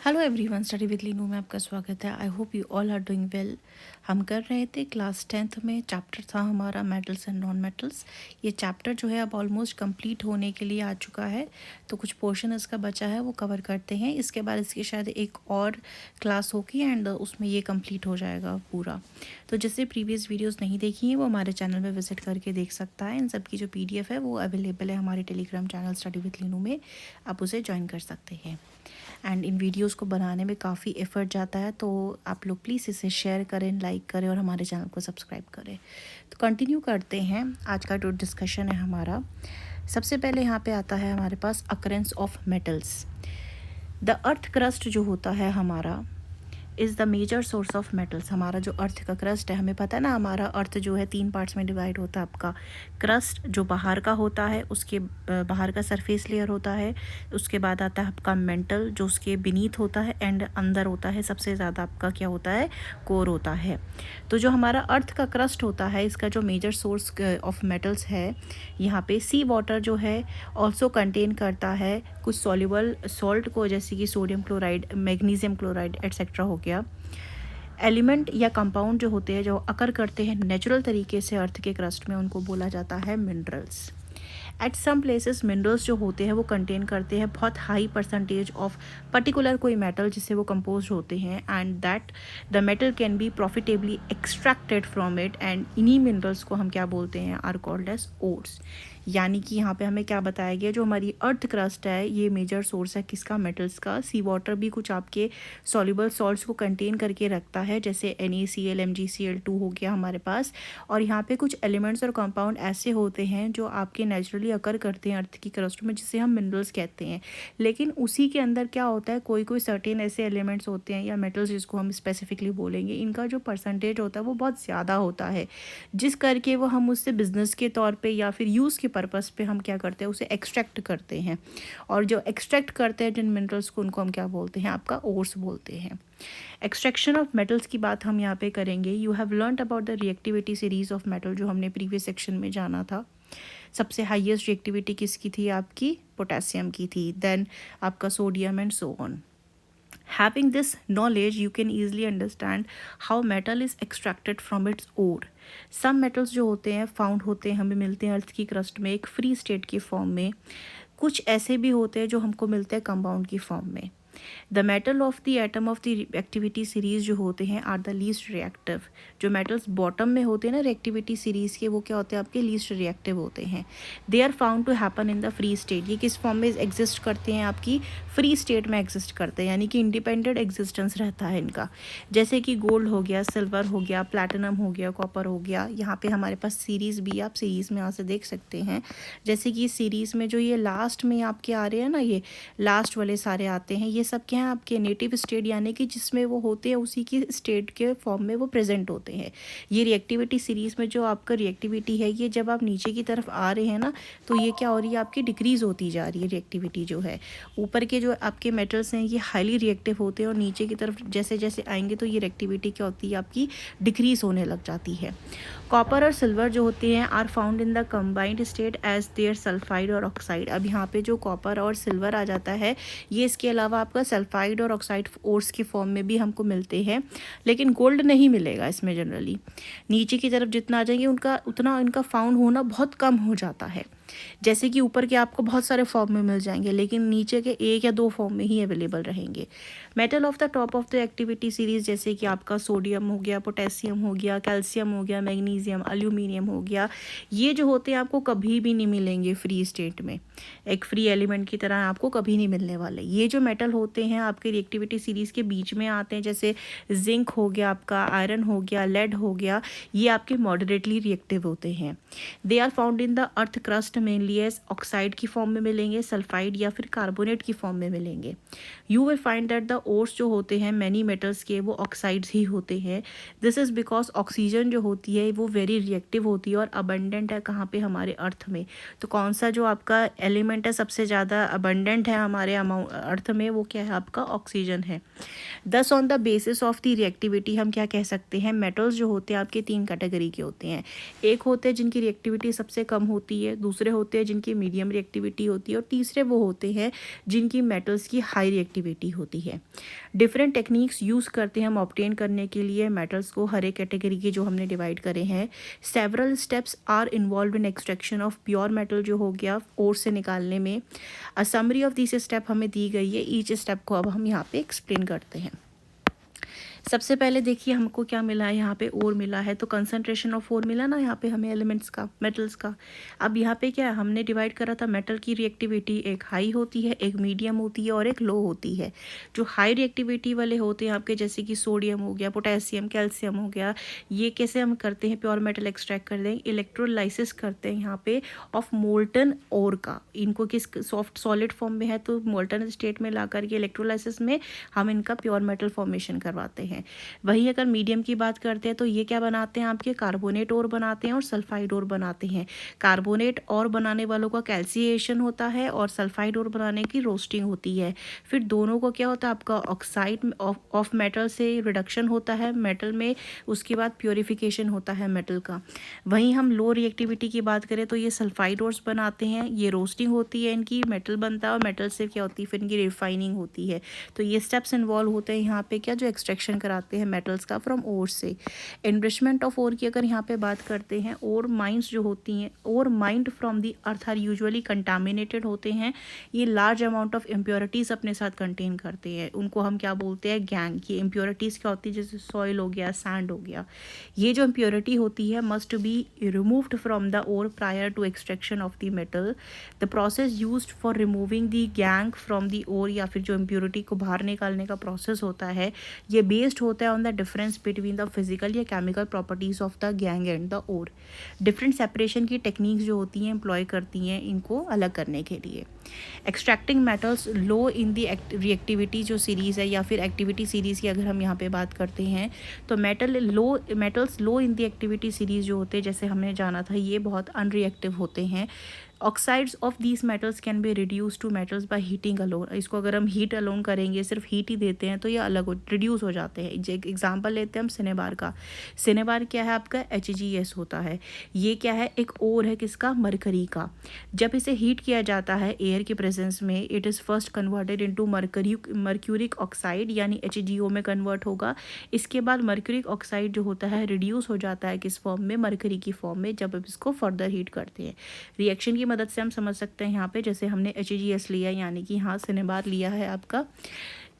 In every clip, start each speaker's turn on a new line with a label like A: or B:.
A: Hello everyone, study with Linu में आपका स्वागत है। I hope you all are doing well. हम कर रहे थे क्लास 10th में, चैप्टर था हमारा मेटल्स एंड नॉन मेटल्स। ये चैप्टर जो है अब ऑलमोस्ट कंप्लीट होने के लिए आ चुका है, तो कुछ पोर्शन इसका बचा है वो कवर करते हैं। इसके बाद इसकी शायद एक और क्लास होगी एंड उसमें ये कंप्लीट हो जाएगा पूरा। तो जिससे प्रीवियस वीडियोज़ नहीं देखी हैं वो हमारे चैनल में विजिट करके देख सकता है। इन सब की जो PDF है वो अवेलेबल है हमारे Telegram channel study with Linu में, आप उसे ज्वाइन कर सकते हैं। एंड इन वीडियोस को बनाने में काफ़ी एफर्ट जाता है, तो आप लोग प्लीज़ इसे शेयर करें, लाइक करें और हमारे चैनल को सब्सक्राइब करें। तो कंटिन्यू करते हैं आज का जो डिस्कशन है हमारा। सबसे पहले यहाँ पे आता है हमारे पास occurrence of metals. The earth crust जो होता है हमारा is the major source of metals. हमारा जो अर्थ का क्रस्ट है, हमें पता है ना, हमारा अर्थ जो है 3 पार्ट्स में डिवाइड होता है। आपका क्रस्ट जो बाहर का होता है, उसके बाहर का सरफेस लेयर होता है। उसके बाद आता है आपका मेंटल जो उसके बीनीथ होता है, एंड अंदर होता है सबसे ज़्यादा आपका क्या होता है, कोर होता है। तो जो हमारा अर्थ का क्रस्ट होता है, इसका जो मेजर सोर्स ऑफ मेटल्स है, यहाँ पे सी वाटर जो है ऑल्सो कंटेन करता है कुछ सॉल्युबल सॉल्ट को, जैसे कि sodium chloride, magnesium chloride etcetera हो गया। एलिमेंट या कंपाउंड जो होते हैं, जो अकर करते हैं नेचुरल तरीके से अर्थ के क्रस्ट में, उनको बोला जाता है minerals. At some places minerals जो होते हैं वो कंटेन करते हैं बहुत हाई परसेंटेज ऑफ पर्टिकुलर कोई मेटल जिससे वो कंपोज होते हैं, and that the metal can be profitably extracted from it, and इन्हीं मिनरल्स को हम क्या बोलते हैं, आर कॉल्ड एज ओर्स। यानी कि यहाँ पे हमें क्या बताया गया, जो हमारी अर्थ क्रस्ट है ये मेजर सोर्स है किसका, मेटल्स का। सी वाटर भी कुछ आपके सॉल्युबल सॉल्ट्स को कंटेन करके रखता है, जैसे NaCl MgCl2 हो गया हमारे पास। और यहाँ पे कुछ एलिमेंट्स और कंपाउंड ऐसे होते हैं जो आपके नेचुरली अकर करते हैं अर्थ की क्रस्ट में, जिसे हम मिनरल्स कहते हैं। लेकिन उसी के अंदर क्या होता है, कोई कोई सर्टेन ऐसे एलिमेंट्स होते हैं या मेटल्स जिसको हम स्पेसिफिकली बोलेंगे, इनका जो परसेंटेज होता है वो बहुत ज़्यादा होता है, जिस करके वो हम उससे बिजनेस के तौर पे या फिर यूज़ के पर्पज़ पे हम क्या करते हैं, उसे एक्सट्रैक्ट करते हैं। और जो एक्सट्रैक्ट करते हैं जिन मिनरल्स को, उनको हम क्या बोलते हैं, आपका ओर्स बोलते हैं। एक्सट्रैक्शन ऑफ मेटल्स की बात हम यहाँ पे करेंगे। You have learned about the reactivity series of metal, जो हमने प्रीवियस सेक्शन में जाना था। सबसे हाईएस्ट रिएक्टिविटी किसकी थी, आपकी पोटेशियम की थी, देन आपका sodium and so on. Having this knowledge, you can easily understand how metal is extracted from its ore. Some metals जो होते हैं फाउंड होते हैं, हमें मिलते हैं अर्थ की क्रस्ट में एक फ्री स्टेट की फॉर्म में। कुछ ऐसे भी होते हैं जो हमको मिलते हैं कंपाउंड की फॉर्म में। The metal of the atom of the reactivity series जो होते हैं आर द लीस्ट रिएक्टिव। जो मेटल्स बॉटम में होते हैं ना रिएक्टिविटी सीरीज के, वो क्या होते हैं, आपके लीस्ट रिएक्टिव होते हैं। They are found to happen in the free state. ये किस फॉर्म में एग्जिस्ट करते हैं, आपकी फ्री स्टेट में एग्जिस्ट करते हैं, यानी कि इंडिपेंडेंट एग्जिस्टेंस रहता है इनका। जैसे कि गोल्ड हो गया, सिल्वर हो गया, प्लैटिनम हो गया, कॉपर हो गया। यहाँ पे हमारे पास सीरीज़ भी, आप सीरीज़ में यहाँ से देख सकते हैं। जैसे कि सीरीज़ में जो ये लास्ट में आपके आ रहे हैं ना, ये लास्ट वाले सारे आते हैं, ये सब क्या है, आपके नेटिव स्टेट, यानी कि जिसमें वो होते हैं उसी की स्टेट के फॉर्म में वो प्रेजेंट होते हैं। ये रिएक्टिविटी सीरीज़ में जो आपका रिएक्टिविटी है, ये जब आप नीचे की तरफ आ रहे हैं ना, तो ये क्या हो रही है, आपकी डिक्रीज़ होती जा रही है रिएक्टिविटी जो है। ऊपर के जो आपके मेटल्स हैं ये हाईली रिएक्टिव होते हैं, और नीचे की तरफ जैसे जैसे आएंगे तो ये रिएक्टिविटी क्या होती है, आपकी डिक्रीज़ होने लग जाती है। कॉपर और सिल्वर जो होते हैं are found in the combined state as their sulphide और ऑक्साइड। अब यहाँ पे जो कॉपर और सिल्वर आ जाता है, ये इसके अलावा आपका सल्फाइड और ऑक्साइड ओर्स की फॉर्म में भी हमको मिलते हैं, लेकिन गोल्ड नहीं मिलेगा इसमें जनरली। नीचे की तरफ जितना आ जाएंगे उनका उतना इनका फाउंड होना बहुत कम हो जाता है। जैसे कि ऊपर के आपको बहुत सारे फॉर्म में मिल जाएंगे, लेकिन नीचे के 1 या 2 फॉर्म में ही अवेलेबल रहेंगे। Metal of the top of the activity series, जैसे कि आपका सोडियम हो गया, पोटेशियम हो गया, कैल्शियम हो गया, मैग्नीशियम, एल्यूमिनियम हो गया, ये जो होते हैं आपको कभी भी नहीं मिलेंगे फ्री स्टेट में, एक फ्री एलिमेंट की तरह आपको कभी नहीं मिलने वाले। ये जो मेटल होते हैं आपके रिएक्टिविटी सीरीज के बीच में आते हैं, जैसे जिंक हो गया, आपका आयरन हो गया, लेड हो गया, ये आपके मॉडरेटली रिएक्टिव होते हैं। They are found in the earth crust mainly as oxide की फॉर्म में मिलेंगे, सल्फाइड या फिर कार्बोनेट की फॉर्म में मिलेंगे। You will find that the ores जो होते हैं मैनी मेटल्स के, वो ऑक्साइड्स ही होते हैं। दिस इज़ बिकॉज ऑक्सीजन जो होती है वो वेरी रिएक्टिव होती है और अबंडेंट है कहाँ पे, हमारे अर्थ में। तो कौन सा जो आपका एलिमेंट है सबसे ज़्यादा अबंडेंट है हमारे अर्थ में, वो क्या है, आपका ऑक्सीजन है। दस on the basis of the reactivity हम क्या कह सकते हैं, मेटल्स जो होते हैं आपके 3 कैटेगरी के होते हैं। एक होते हैं जिनकी रिएक्टिविटी सबसे कम होती है, दूसरे दूसरे होते हैं जिनकी मीडियम रिएक्टिविटी होती है, और तीसरे वो होते हैं जिनकी मेटल्स की हाई रिएक्टिविटी होती है। डिफरेंट टेक्निक्स यूज़ करते हैं हम ऑब्टेन करने के लिए मेटल्स को, हर एक कैटेगरी के जो हमने डिवाइड करे हैं। Several steps are involve in extraction of pure metal जो हो गया ओर से निकालने में। A summary of this step हमें दी गई है, ईच स्टेप को अब हम यहाँ पे एक्सप्लेन करते हैं। सबसे पहले देखिए हमको क्या मिला है, यहाँ पे ओर मिला है, तो कंसंट्रेशन ऑफ ओर मिला ना यहाँ पे हमें एलिमेंट्स का, मेटल्स का। अब यहाँ पे क्या है, हमने डिवाइड करा था मेटल की रिएक्टिविटी, एक हाई होती है, एक मीडियम होती है और एक लो होती है। जो हाई रिएक्टिविटी वाले होते हैं आपके, जैसे कि सोडियम हो गया, पोटेशियम, कैल्शियम हो गया, ये कैसे हम करते हैं प्योर मेटल एक्सट्रैक्ट कर दें, इलेक्ट्रोलाइसिस करते हैं यहाँ पे ऑफ मोल्टन ओर का। इनको किस सॉफ्ट सॉलिड फॉर्म में है तो मोल्टन स्टेट में ला करके इलेक्ट्रोलाइसिस में हम इनका प्योर मेटल फॉर्मेशन करवाते हैं। वहीं अगर मीडियम की बात करते हैं तो ये क्या बनाते हैं आपके, कार्बोनेट और बनाते हैं और सल्फाइड और बनाते हैं। कार्बोनेट और बनाने वालों का कैल्सिएशन होता है और सल्फाइड और बनाने की रोस्टिंग होती है। फिर दोनों को क्या होता है आपका, ऑक्साइड ऑफ मेटल से रिडक्शन होता है मेटल में, उसके बाद प्योरिफिकेशन होता है मेटल का। वहीं हम लो रिएक्टिविटी की बात करें तो ये सल्फाइड ओर्स बनाते हैं, ये रोस्टिंग होती है इनकी, मेटल बनता है और मेटल से क्या होती है फिर इनकी रिफाइनिंग होती है। तो ये स्टेप्स इन्वॉल्व होते हैं यहाँ पे क्या, जो एक्सट्रैक्शन कराते हैं मेटल्स का फ्रॉम ओर से। एनरिचमेंट ऑफ ओर की अगर यहाँ पे बात करते हैं, ओर माइंस जो होती हैं, ore mined from the earth are usually contaminated होते हैं। ये लार्ज अमाउंट ऑफ इम्प्योरिटीज़ अपने साथ कंटेन करते हैं, उनको हम क्या बोलते हैं, गैंग। ये इम्प्योरिटीज़ क्या होती है, जैसे सॉइल हो गया, सैंड हो गया, ये जो इम्प्योरिटी होती है must be removed from the ore prior to extraction of the metal. The process used for removing the gangue from the ore, या फिर जो इम्प्योरिटी को बाहर निकालने का प्रोसेस होता है, ये बेस्ड होता है on the difference between the physical या chemical properties of the gangue and the ore. Different separation की टेक्निक्स जो होती हैं एम्प्लॉय करती हैं इनको अलग करने के लिए। एक्सट्रैक्टिंग मेटल्स लो इन दी रिएक्टिविटी जो सीरीज़ है, या फिर एक्टिविटी सीरीज़ की अगर हम यहाँ पे बात करते हैं तो metals low in the activity series जो होते हैं, जैसे हमने जाना था, ये बहुत अनरिएक्टिव होते हैं। Oxides of these metals can be reduce to metals by heating alone. इसको अगर हम हीट अलोन करेंगे, सिर्फ हीट ही देते हैं, तो ये अलग रिड्यूस हो जाते हैं। एक एग्जांपल लेते हैं हम सिनेबार का। सिनेबार क्या है आपका, HGS होता है। ये क्या है, एक ओर है किसका, मरकरी का। जब इसे हीट किया जाता है एयर के प्रेजेंस में, it is first converted into mercuric oxide यानी HGO में कन्वर्ट होगा। इसके बाद मर्क्यूरिक ऑक्साइड जो होता है रिड्यूस हो जाता है किस फॉर्म में, मरकरी की फॉर्म में, जब अब इसको फर्दर हीट करते हैं। रिएक्शन की मदद से हम समझ सकते हैं यहाँ पे, जैसे हमने HGS लिया यानी कि यहाँ सिनेबार लिया है आपका,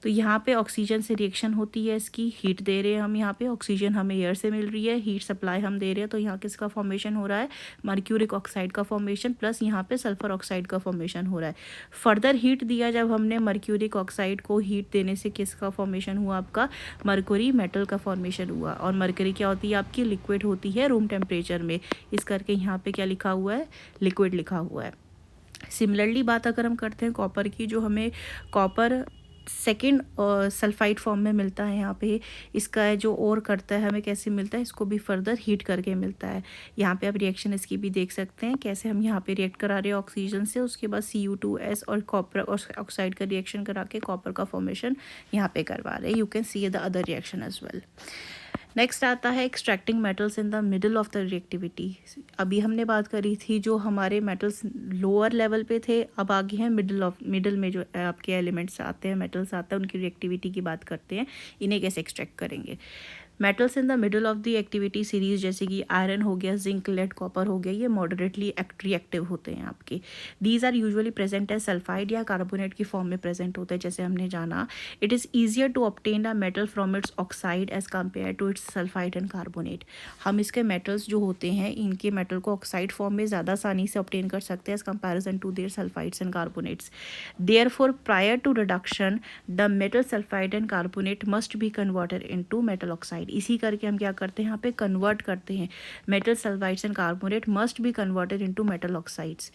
A: तो यहाँ पे ऑक्सीजन से रिएक्शन होती है, इसकी हीट दे रहे हैं हम, यहाँ पे ऑक्सीजन हमें एयर से मिल रही है, हीट सप्लाई हम दे रहे हैं, तो यहाँ किसका फॉर्मेशन हो रहा है, मर्क्यूरिक ऑक्साइड का फॉर्मेशन, प्लस यहाँ पे सल्फर ऑक्साइड का फॉर्मेशन हो रहा है। फर्दर हीट दिया जब हमने मर्क्यूरिक ऑक्साइड को, हीट देने से किसका फॉर्मेशन हुआ आपका, मर्क्यूरी मेटल का फॉर्मेशन हुआ। और मर्क्यूरी क्या होती है आपकी, लिक्विड होती है रूम टेम्परेचर में, इस करके यहाँ पे क्या लिखा हुआ है, लिक्विड लिखा हुआ है। सिमिलरली बात अगर हम करते हैं कॉपर की, जो हमें कॉपर सेकेंड सल्फाइड फॉर्म में मिलता है यहाँ पे, इसका जो और करता है हमें कैसे मिलता है, इसको भी फर्दर हीट करके मिलता है। यहाँ पे आप रिएक्शन इसकी भी देख सकते हैं, कैसे हम यहाँ पे रिएक्ट करा रहे हैं ऑक्सीजन से, उसके बाद Cu2S और कॉपर ऑक्साइड का रिएक्शन करा के कॉपर का फॉर्मेशन यहाँ पे करवा रहे हैं। You can see the other reaction as well. Next आता है extracting metals in the middle of the reactivity. अभी हमने बात करी थी जो हमारे मेटल्स लोअर लेवल पे थे, अब आगे हैं मिडल में जो आपके एलिमेंट्स आते हैं, मेटल्स आते हैं, उनकी रिएक्टिविटी की बात करते हैं, इन्हें कैसे एक्सट्रैक्ट करेंगे। Metals in the middle of the activity series, जैसे कि आयरन हो गया, जिंक, लेड, कॉपर हो गया, ये मॉडरेटली रिएक्टिव होते हैं आपके। These are usually present as sulphide या कार्बोनेट की फॉर्म में प्रेजेंट होते हैं, जैसे हमने जाना। It is easier to obtain a metal from its oxide as compare to its sulphide and carbonate. हम इसके मेटल्स जो होते हैं, इनके मेटल को ऑक्साइड फॉर्म में ज़्यादा आसानी से ऑब्टेन कर सकते हैं as comparison to their sulphides and carbonates. Therefore prior to reduction the metal sulphide and carbonate must be converted into metal oxide. इसी करके हम क्या करते हैं, यहाँ पे कन्वर्ट करते हैं। Metal sulphides and carbonate must be converted into metal oxides.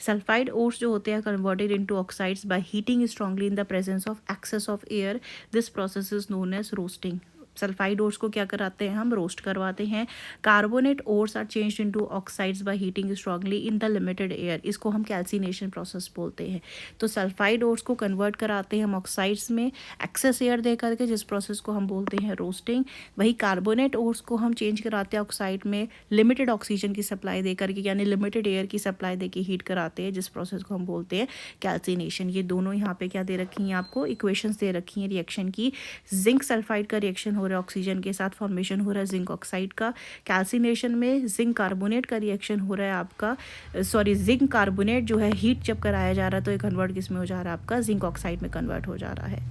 A: Sulphide ores जो होते हैं converted into oxides by heating strongly in the presence of excess of air. This process is known as roasting. Sulphide ores को क्या कराते हैं हम, roast करवाते हैं। Carbonate ores are changed into oxides by heating strongly in the limited air, इसको हम calcination process बोलते हैं। तो सल्फाइड ओर्स को कन्वर्ट कराते हैं हम ऑक्साइड्स में एक्सेस एयर दे करके, जिस प्रोसेस को हम बोलते हैं रोस्टिंग। वही कार्बोनेट ओर्स को हम चेंज कराते हैं ऑक्साइड में लिमिटेड ऑक्सीजन की सप्लाई दे करके, यानी लिमिटेड एयर की सप्लाई दे के हीट कराते हैं, जिस प्रोसेस को हम बोलते हैं कैल्सिनेशन। ये दोनों यहाँ पे क्या दे रखी हैं आपको, इक्वेशंस दे रखी हैं रिएक्शन की। जिंक सल्फाइड का रिएक्शन हो रहा है ऑक्सीजन के साथ, फॉर्मेशन हो रहा है जिंक ऑक्साइड का। कैल्सिनेशन में जिंक कार्बोनेट का रिएक्शन हो रहा है आपका, जिंक कार्बोनेट जो है हीट जब कराया जा रहा है तो ये कन्वर्ट किस में हो जा रहा है आपका, जिंक ऑक्साइड में कन्वर्ट हो जा रहा है।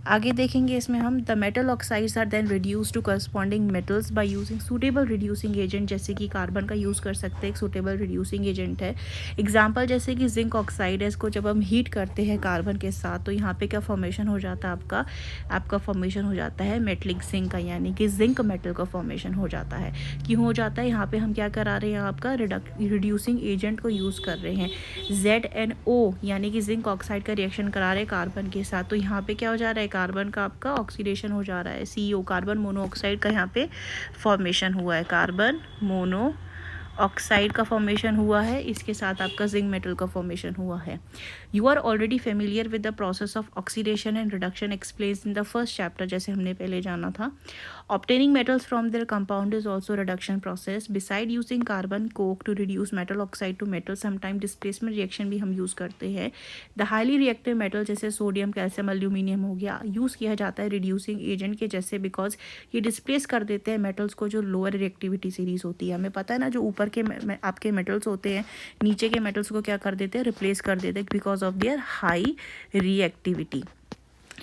A: आगे देखेंगे इसमें हम, the metal oxides are then reduce to corresponding metals by using suitable reducing agent, जैसे कि कार्बन का यूज़ कर सकते हैं, एक सूटेबल रिड्यूसिंग एजेंट है। एग्जांपल जैसे कि जिंक ऑक्साइड है, इसको जब हम हीट करते हैं कार्बन के साथ तो यहाँ पे क्या फॉर्मेशन हो जाता है आपका फॉर्मेशन हो जाता है मेटलिक जिंक का, यानी कि जिंक मेटल का फॉर्मेशन हो जाता है। क्यों हो जाता है, यहाँ पे हम क्या करा रहे हैं, आपका रिड्यूसिंग एजेंट को यूज़ कर रहे हैं। ZnO यानी कि जिंक ऑक्साइड का रिएक्शन करा रहे हैं कार्बन के साथ, तो यहाँ पे क्या हो जा रहा है, कार्बन का आपका ऑक्सीडेशन हो जा रहा है, CO कार्बन मोनोऑक्साइड का यहाँ पे फॉर्मेशन हुआ है, कार्बन मोनो ऑक्साइड का फॉर्मेशन हुआ है, इसके साथ आपका जिंक मेटल का फॉर्मेशन हुआ है। You are already familiar with the process of oxidation and reduction explained in the first chapter, जैसे हमने पहले जाना था। Obtaining metals from their compound is also reduction process. Beside using carbon coke to reduce metal oxide to metal, sometime displacement reaction भी हम use करते हैं। The highly reactive metal जैसे सोडियम, कैल्शियम, एल्यूमिनियम हो गया, यूज़ किया जाता है रिड्यूसिंग एजेंट के जैसे, बिकॉज ये डिस्प्लेस कर देते हैं मेटल्स को जो लोअर रिएक्टिविटी सीरीज होती है। हमें पता है ना, जो ऊपर के आपके मेटल्स होते हैं, नीचे के मेटल्स को क्या कर देते हैं, रिप्लेस कर देते हैं, because of their high reactivity.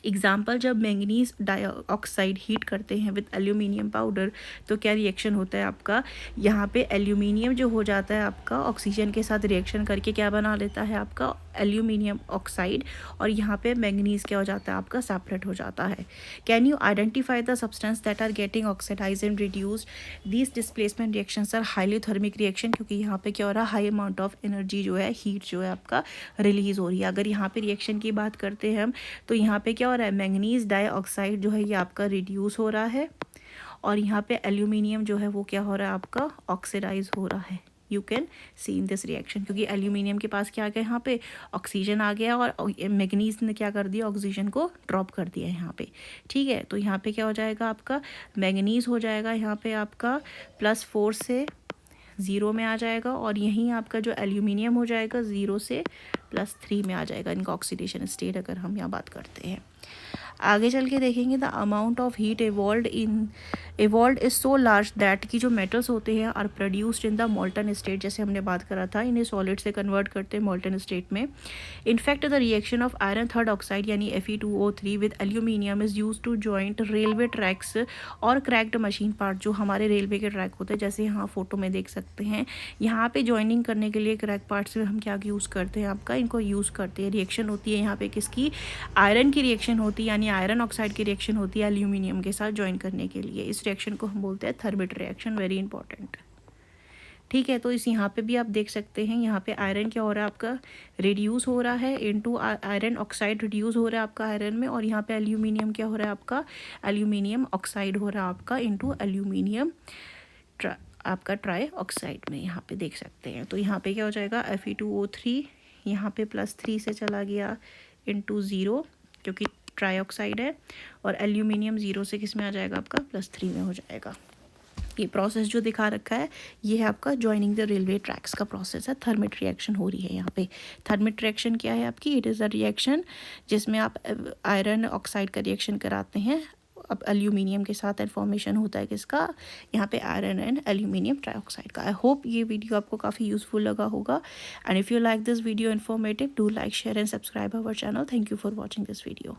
A: Example, जब मैंगनीज डाइऑक्साइड हीट करते हैं विद एल्यूमिनियम पाउडर तो क्या रिएक्शन होता है आपका, यहाँ पे एल्यूमिनियम जो हो जाता है आपका ऑक्सीजन के साथ रिएक्शन करके क्या बना लेता है आपका एल्यूमिनियम ऑक्साइड, और यहाँ पे मैंगनीज क्या हो जाता है आपका सेपरेट हो जाता है। Can you identify the substance that are getting oxidise and reduced, these displacement reactions are highly thermic reaction, क्योंकि यहाँ पे क्या हो रहा है, हाई अमाउंट ऑफ एनर्जी जो है, हीट जो है आपका रिलीज हो रही है। अगर यहाँ पे रिएक्शन की बात करते हैं हम, तो यहाँ पे क्या हो रहा है, मैंगनीज डाइऑक्साइड जो है ये आपका रिड्यूस हो रहा है, और यहाँ पे एल्यूमिनियम जो है वो क्या हो रहा है आपका ऑक्सीडाइज हो रहा है। You can C in this reaction, क्योंकि एल्यूमिनियम के पास क्या आ गया, यहाँ पे ऑक्सीजन आ गया और मैग्नीज ने क्या कर दिया, ऑक्सीजन को ड्रॉप कर दिया यहाँ पे। ठीक है, तो यहाँ पे क्या हो जाएगा आपका, मैग्नीज हो जाएगा यहाँ पे आपका +4 से 0 में आ जाएगा, और यहीं आपका जो एल्यूमिनियम हो जाएगा 0 से +3 में आ जाएगा, इनका ऑक्सीडेशन स्टेट अगर हम यहाँ बात करते हैं। आगे चल के देखेंगे, the amount of heat evolve is so large that कि जो मेटल्स होते हैं are produced in the molten state, जैसे हमने बात करा था, इन्हें सॉलिड से कन्वर्ट करते हैं मोल्टन स्टेट में। In fact the reaction of iron third oxide यानी Fe2O3 with aluminium is use to joint railway tracks और क्रैक्ड मशीन पार्ट, जो हमारे रेलवे के ट्रैक होते हैं, जैसे यहाँ फोटो में देख सकते हैं, यहाँ पे ज्वाइनिंग करने के लिए क्रैक पार्ट्स में हम क्या यूज़ करते हैं आपका, इनको यूज़ करते हैं। रिएक्शन होती है यहाँ पे किसकी, आयरन की रिएक्शन होती है, यानी आयरन ऑक्साइड की रिएक्शन होती है एल्यूमिनियम के साथ ज्वाइन करने के लिए। इस रिएक्शन को हम बोलते हैं थर्मिट रिएक्शन, वेरी इंपॉर्टेंट। ठीक है, तो इस यहाँ पे भी आप देख सकते हैं, यहाँ पे आयरन क्या हो रहा है आपका, रिड्यूस हो रहा है इनटू आयरन ऑक्साइड रिड्यूस हो रहा है आपका आयरन में, और यहाँ पे एल्यूमिनियम क्या हो रहा है आपका, एल्यूमिनियम ऑक्साइड हो रहा है आपका इनटू एल्यूमिनियम आपका ट्राई ऑक्साइड में, यहाँ पे देख सकते हैं। तो यहाँ पे क्या हो जाएगा, Fe2O3 यहाँ पे +3 से चला गया इनटू 0, क्योंकि ट्राई ऑक्साइड है, और एल्यूमिनियम 0 से किस में आ जाएगा आपका, +3 में हो जाएगा। ये प्रोसेस जो दिखा रखा है ये है आपका ज्वाइनिंग द रेलवे ट्रैक्स का प्रोसेस है, थर्मिट रिएक्शन हो रही है यहाँ पे। थर्मिट रिएक्शन क्या है आपकी, इट इज़ अ रिएक्शन जिसमें आप आयरन ऑक्साइड का रिएक्शन कराते हैं अब एल्यूमिनियम के साथ, एंड फॉर्मेशन होता है किसका, यहाँ पे आयरन एंड एल्यूमिनियम ट्राइऑक्साइड का। आई होप ये वीडियो आपको काफ़ी यूजफुल लगा होगा, and if you like this video informative, do like, share and subscribe our channel. Thank you for watching this video.